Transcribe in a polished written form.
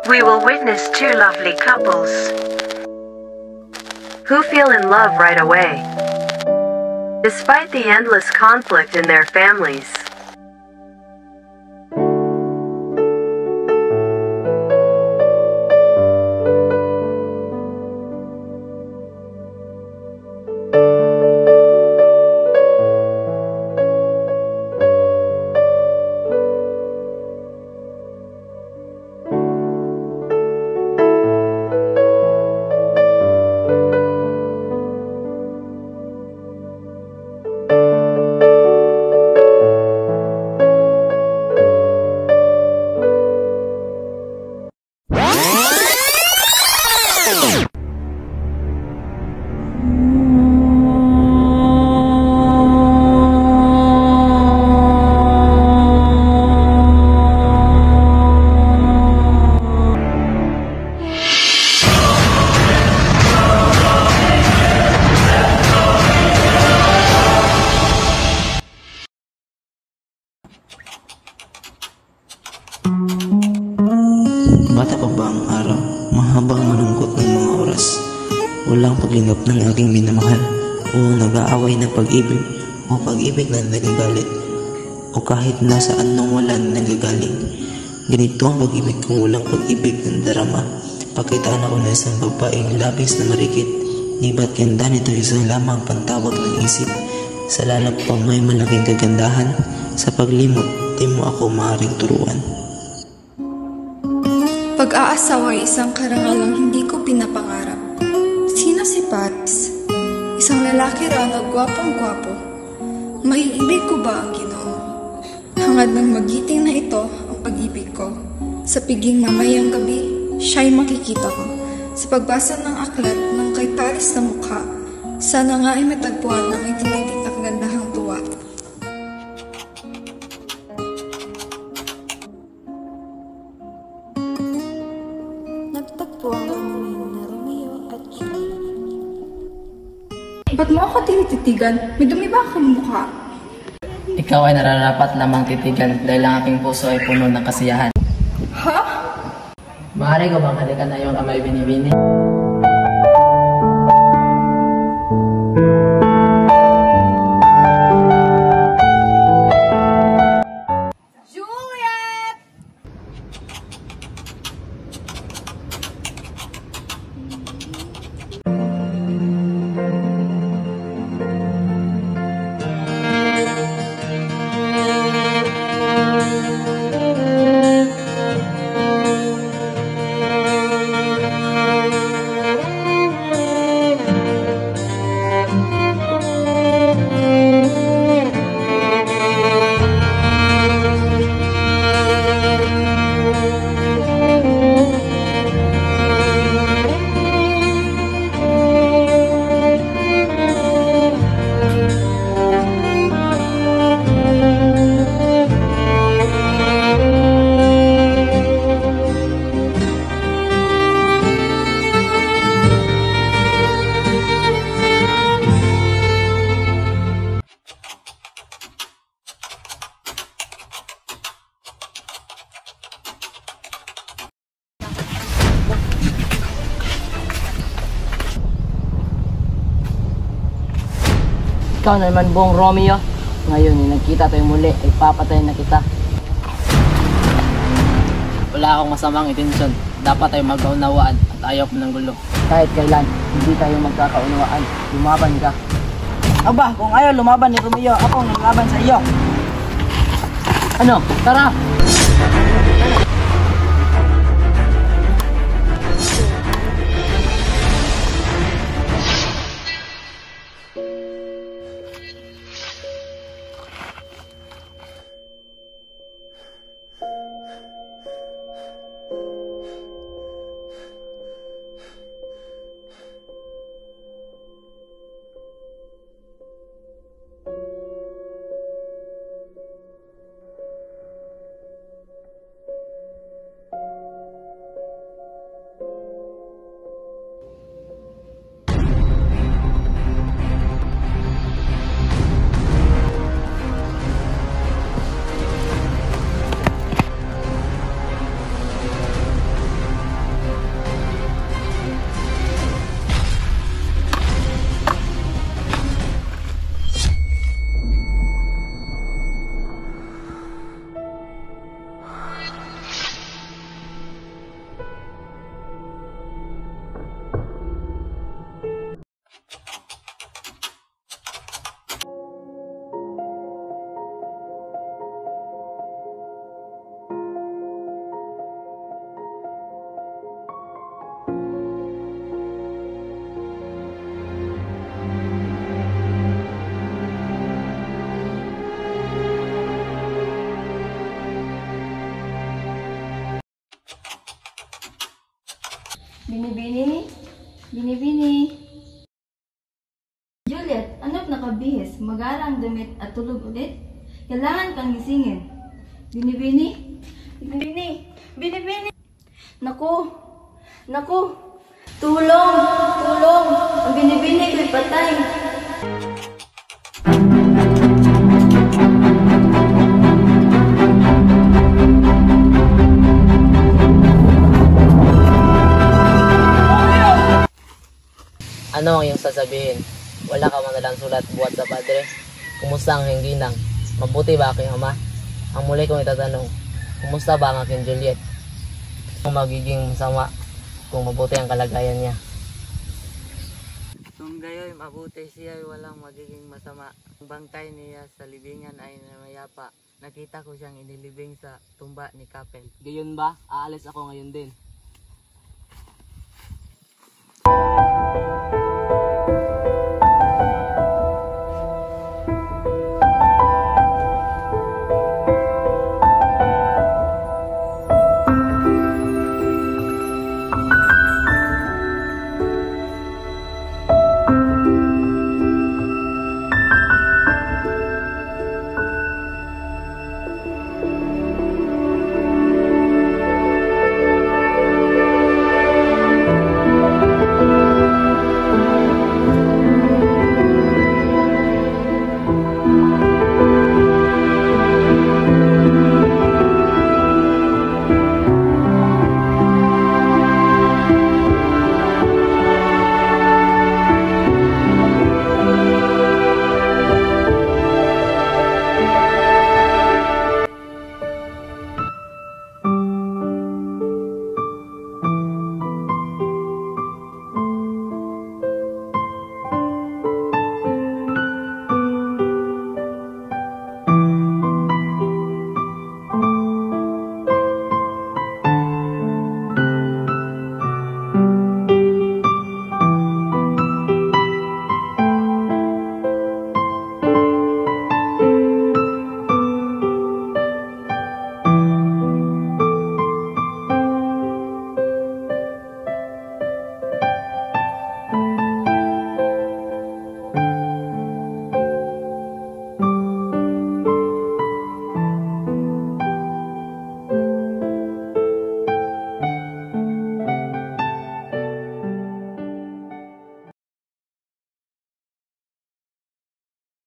We will witness two lovely couples who feel in love right away, despite the endless conflict in their families. Bata pa ba ang araw? Mahabang malungkot ng mga oras. Walang paglingap ng aking minamahal. O nag-aaway ng pag-ibig. O pag-ibig na nagagalit. O kahit nasaan nung wala na nagagaling. Ganito ang pag-ibig kung walang pag-ibig ng darama. Pakitaan ako na isang babaeng labis na marikit. Di ba't ganda nito isang lamang pantawag ng isip. Sa lalap pang may malaking kagandahan. Sa paglimot, di mo ako maaaring turuan. Pag-aasawa ay isang karangalang hindi ko pinapangarap. Sino si Pats? Isang lalaki raw na gwapong-gwapo. Maiibig ko ba ang Ginoo? Hangad ng magiting na ito ang pag-ibig ko. Sa piging mamayang gabi, siya'y makikita ko. Sa pagbasa ng aklat ng kay Paris na mukha, sana nga ay matagpuan ng itinitig na kagandahang tuwa. Nagtagpo ang amin na Romeo at Juliet. Ba't mo ako tinititigan? May dumi ba aking mukha? Ikaw ay nararapat lamang titigan dahil ang aking puso ay puno ng kasiyahan. Ha? Maaari ko bang halikan na iyong kamay binibini? Ikaw na naman buong Romeo. Ngayon, nagkita tayo muli, ay papatayin na kita. Wala akong masamang intensyon. Dapat tayo magkaunawaan at ayaw ko ng gulo. Kahit kailan, hindi tayo magkakaunawaan. Lumaban ka. Aba, kung ayaw lumaban ni Romeo, ako ang naglaban sa iyo. Ano? Tara! Juliet, ano't nakabihis, magarang damit at tulog ulit? Kailangan kang gisingin. Binibini? Binibini? Binibini? Naku! Naku! Tulong! Tulong! Ang binibini ko'y patay! Ano ang iyong sasabihin? Wala ka man nalang sulat buhat sa padre? Kumusta ang hingginang? Mabuti ba aking ama? Ang muli kong itatanong, kumusta ba ang aking Juliet? Kung magiging masama, kung mabuti ang kalagayan niya. Kung gayoy mabuti siya ay walang magiging masama. Ang bangkay niya sa libingan ay namayapa. Nakita ko siyang inilibing sa tumba ni Kapel. Gayon ba? Aalis ako ngayon din.